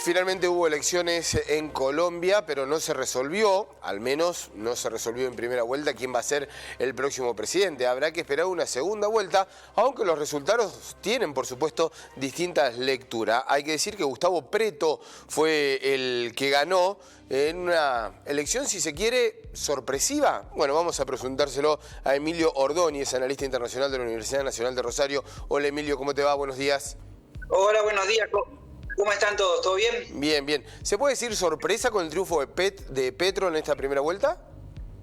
Finalmente hubo elecciones en Colombia, pero no se resolvió, al menos no se resolvió en primera vuelta quién va a ser el próximo presidente. Habrá que esperar una segunda vuelta, aunque los resultados tienen, por supuesto, distintas lecturas. Hay que decir que Gustavo Petro fue el que ganó en una elección, si se quiere, sorpresiva. Bueno, vamos a preguntárselo a Emilio Ordóñez, analista internacional de la Universidad Nacional de Rosario. Hola Emilio, ¿cómo te va? Buenos días. Hola, buenos días. ¿Cómo están todos? ¿Todo bien? Bien, bien. ¿Se puede decir sorpresa con el triunfo de Petro en esta primera vuelta?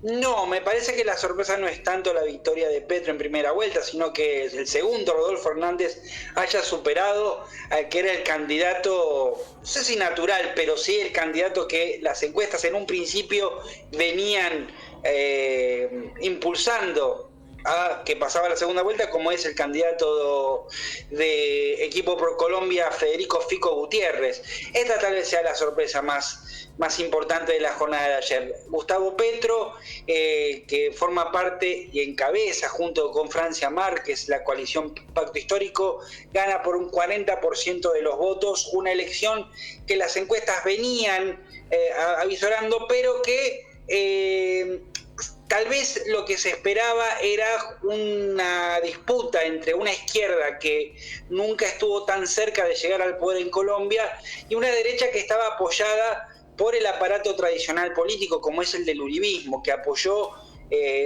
No, me parece que la sorpresa no es tanto la victoria de Petro en primera vuelta, sino que el segundo, Rodolfo Hernández, haya superado al que era el candidato, no sé si natural, pero sí el candidato que las encuestas en un principio venían impulsando a que pasaba la segunda vuelta, como es el candidato de Equipo Pro Colombia, Federico Fico Gutiérrez. Esta tal vez sea la sorpresa más importante de la jornada de ayer. Gustavo Petro, que forma parte y encabeza junto con Francia Márquez la coalición Pacto Histórico, gana por un 40% de los votos, una elección que las encuestas venían avisorando, pero que tal vez lo que se esperaba era una disputa entre una izquierda que nunca estuvo tan cerca de llegar al poder en Colombia y una derecha que estaba apoyada por el aparato tradicional político, como es el del uribismo, que apoyó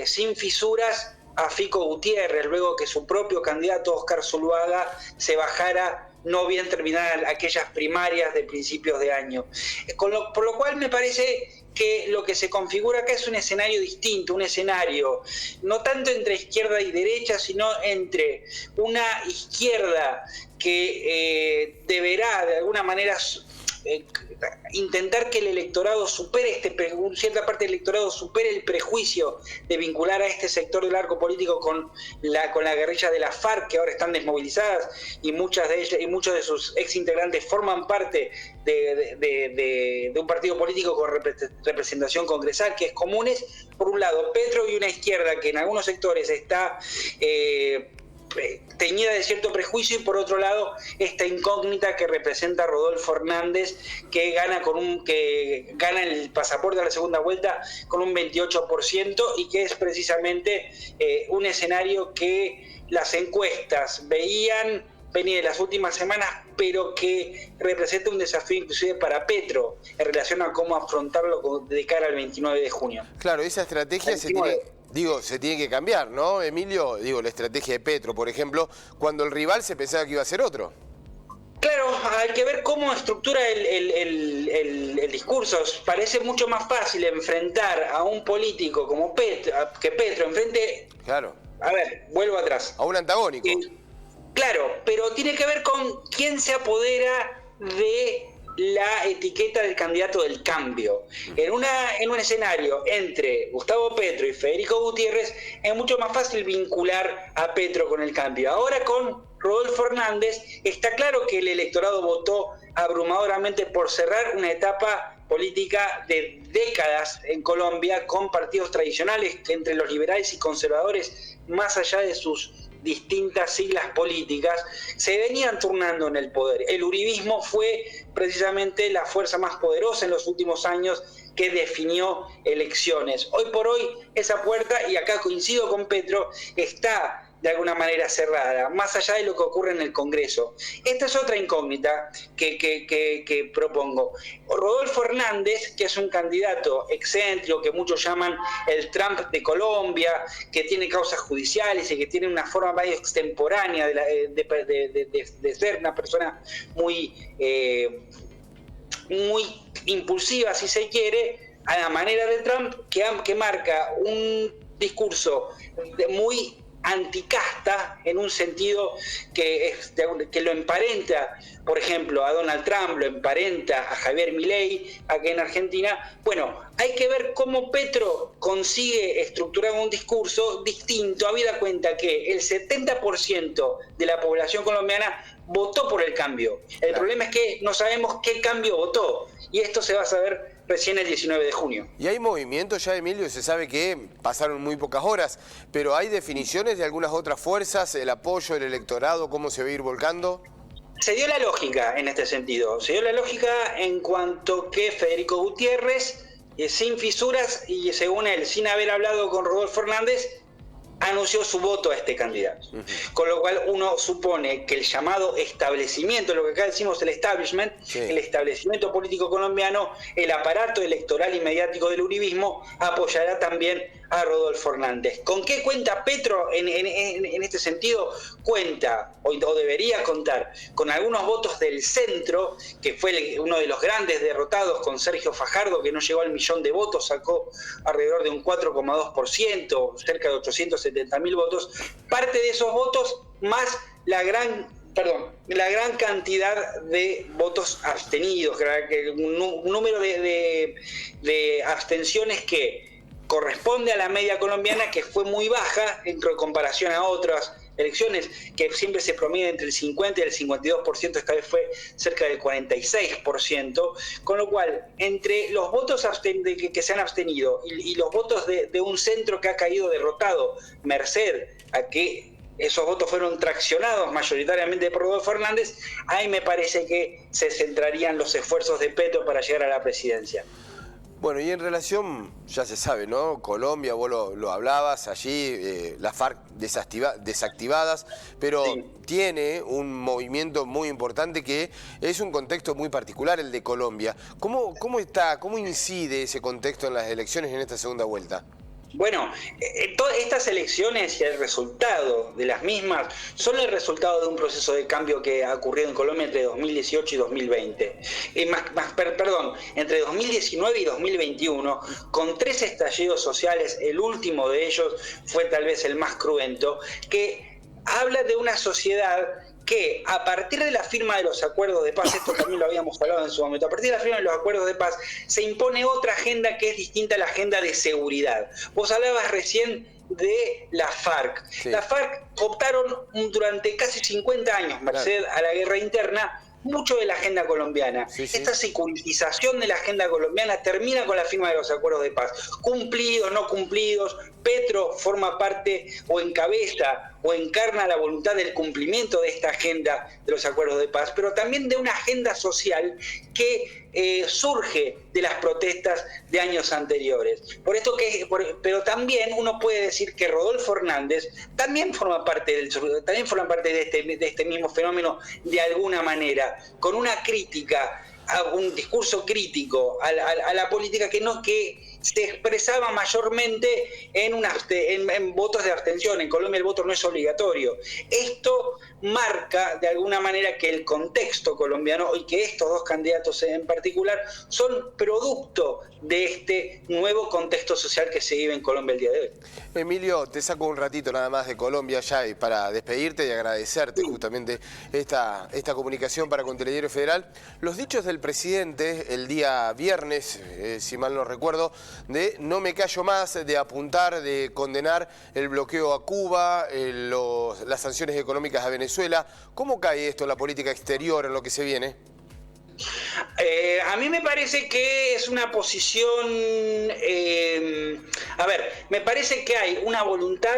sin fisuras a Fico Gutiérrez, luego que su propio candidato Óscar Zuluaga se bajara no bien terminadas aquellas primarias de principios de año. Por lo cual me parece que lo que se configura acá es un escenario distinto, un escenario no tanto entre izquierda y derecha, sino entre una izquierda que deberá de alguna manera intentar que el electorado supere cierta parte del electorado supere el prejuicio de vincular a este sector del arco político con la guerrilla de la FARC, que ahora están desmovilizadas y muchas de ellas y muchos de sus ex integrantes forman parte de un partido político con representación congresal, que es Comunes, por un lado, Petro, y una izquierda que en algunos sectores está teñida de cierto prejuicio, y por otro lado esta incógnita que representa Rodolfo Hernández, que gana el pasaporte a la segunda vuelta con un 28%, y que es precisamente un escenario que las encuestas veían venir en las últimas semanas, pero que representa un desafío inclusive para Petro en relación a cómo afrontarlo de cara al 29 de junio. Claro, esa estrategia se tiene que cambiar, ¿no, Emilio? La estrategia de Petro, por ejemplo, cuando el rival se pensaba que iba a ser otro. Claro, hay que ver cómo estructura el discurso. Parece mucho más fácil enfrentar a un político como Petro enfrente... Claro. A ver, vuelvo atrás. A un antagónico. Claro, pero tiene que ver con quién se apodera de la etiqueta del candidato del cambio. En un escenario entre Gustavo Petro y Federico Gutiérrez es mucho más fácil vincular a Petro con el cambio. Ahora con Rodolfo Hernández está claro que el electorado votó abrumadoramente por cerrar una etapa política de décadas en Colombia con partidos tradicionales que entre los liberales y conservadores, más allá de sus distintas siglas políticas, se venían turnando en el poder. El uribismo fue precisamente la fuerza más poderosa en los últimos años que definió elecciones. Hoy por hoy esa puerta, y acá coincido con Petro, está de alguna manera cerrada, más allá de lo que ocurre en el Congreso. Esta es otra incógnita que propongo. Rodolfo Hernández, que es un candidato excéntrico, que muchos llaman el Trump de Colombia, que tiene causas judiciales y que tiene una forma más extemporánea de ser una persona muy impulsiva, si se quiere, a la manera de Trump, que marca un discurso muy anticasta, en un sentido que lo emparenta, por ejemplo, a Donald Trump, lo emparenta a Javier Milei aquí en Argentina. Bueno, hay que ver cómo Petro consigue estructurar un discurso distinto, habida cuenta que el 70% de la población colombiana votó por el cambio. El problema es que no sabemos qué cambio votó, y esto se va a saber recién el 19 de junio. ¿Y hay movimiento ya, Emilio? Se sabe que pasaron muy pocas horas, pero ¿hay definiciones de algunas otras fuerzas, el apoyo del electorado, cómo se va a ir volcando? Se dio la lógica en este sentido. Se dio la lógica en cuanto que Federico Gutiérrez, sin fisuras y según él, sin haber hablado con Rodolfo Hernández, anunció su voto a este candidato. Con lo cual uno supone que el llamado establecimiento, lo que acá decimos el establishment, el establecimiento político colombiano, el aparato electoral y mediático del uribismo, apoyará también a Rodolfo Hernández. ¿Con qué cuenta Petro en este sentido? Cuenta, o debería contar, con algunos votos del centro, que fue uno de los grandes derrotados con Sergio Fajardo, que no llegó al 1.000.000 de votos, sacó alrededor de un 4,2%, cerca de 870.000 votos. Parte de esos votos más la gran cantidad de votos abstenidos, un número de abstenciones que corresponde a la media colombiana, que fue muy baja en comparación a otras elecciones, que siempre se promedia entre el 50 y el 52%, esta vez fue cerca del 46%, con lo cual, entre los votos que se han abstenido y los votos de un centro que ha caído derrotado, merced a que esos votos fueron traccionados mayoritariamente por Rodolfo Hernández, ahí me parece que se centrarían los esfuerzos de Petro para llegar a la presidencia. Bueno, y en relación, ya se sabe, ¿no? Colombia, vos lo hablabas allí, las FARC desactivadas, pero sí, tiene un movimiento muy importante que es un contexto muy particular, el de Colombia. ¿Cómo incide ese contexto en las elecciones en esta segunda vuelta? Bueno, todas estas elecciones y el resultado de las mismas son el resultado de un proceso de cambio que ha ocurrido en Colombia entre 2018 y 2020. Entre 2019 y 2021, con 3 estallidos sociales, el último de ellos fue tal vez el más cruento, que habla de una sociedad que a partir de la firma de los acuerdos de paz, esto también lo habíamos hablado en su momento, a partir de la firma de los acuerdos de paz se impone otra agenda que es distinta a la agenda de seguridad. Vos hablabas recién de la FARC. Sí. La FARC optaron durante casi 50 años, merced a la guerra interna, mucho de la agenda colombiana. Sí, sí. Esta securitización de la agenda colombiana termina con la firma de los acuerdos de paz. Cumplidos, no cumplidos, Petro forma parte o encabeza o encarna la voluntad del cumplimiento de esta agenda de los acuerdos de paz, pero también de una agenda social que surge de las protestas de años anteriores. Pero también uno puede decir que Rodolfo Hernández también forma parte de este mismo fenómeno de alguna manera, con una crítica, un discurso crítico a la política que se expresaba mayormente en votos de abstención. En Colombia el voto no es obligatorio. Esto marca de alguna manera que el contexto colombiano y que estos dos candidatos en particular son producto de este nuevo contexto social que se vive en Colombia el día de hoy. Emilio, te saco un ratito nada más de Colombia ya y para despedirte y agradecerte justamente esta comunicación para con Telediario Federal. Los dichos del presidente el día viernes, si mal no recuerdo, de no me callo más, de apuntar, de condenar el bloqueo a Cuba, las sanciones económicas a Venezuela. ¿Cómo cae esto en la política exterior, en lo que se viene? A mí me parece que es una posición... me parece que hay una voluntad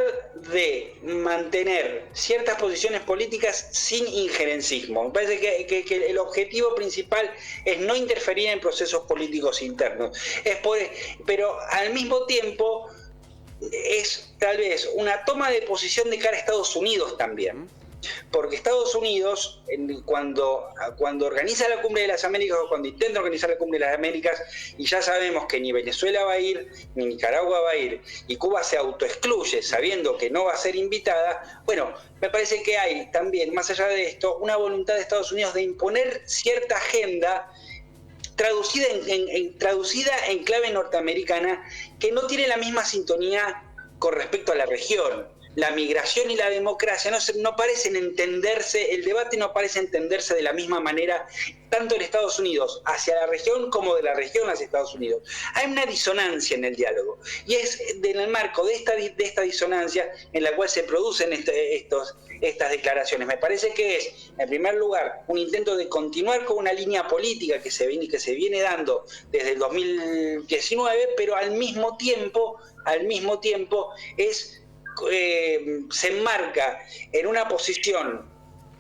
de mantener ciertas posiciones políticas sin injerencismo. Me parece que el objetivo principal es no interferir en procesos políticos internos. Pero al mismo tiempo es tal vez una toma de posición de cara a Estados Unidos también. Porque Estados Unidos, cuando organiza la Cumbre de las Américas o cuando intenta organizar la Cumbre de las Américas, y ya sabemos que ni Venezuela va a ir, ni Nicaragua va a ir, y Cuba se autoexcluye sabiendo que no va a ser invitada, bueno, me parece que hay también, más allá de esto, una voluntad de Estados Unidos de imponer cierta agenda traducida en clave norteamericana que no tiene la misma sintonía con respecto a la región. La migración y la democracia no parecen entenderse, el debate no parece entenderse de la misma manera, tanto en Estados Unidos hacia la región como de la región hacia Estados Unidos. Hay una disonancia en el diálogo, y es en el marco de esta disonancia en la cual se producen estas declaraciones. Me parece que es, en primer lugar, un intento de continuar con una línea política que se viene dando desde el 2019, pero al mismo tiempo se enmarca en una posición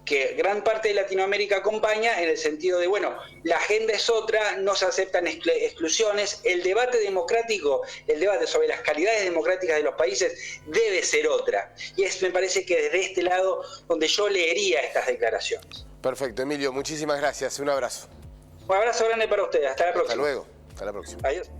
que gran parte de Latinoamérica acompaña en el sentido de, bueno, la agenda es otra, no se aceptan exclusiones, el debate democrático, el debate sobre las calidades democráticas de los países debe ser otra. Y me parece que desde este lado donde yo leería estas declaraciones. Perfecto, Emilio, muchísimas gracias, un abrazo. Un abrazo grande para ustedes, hasta la próxima. Hasta luego, hasta la próxima. Adiós.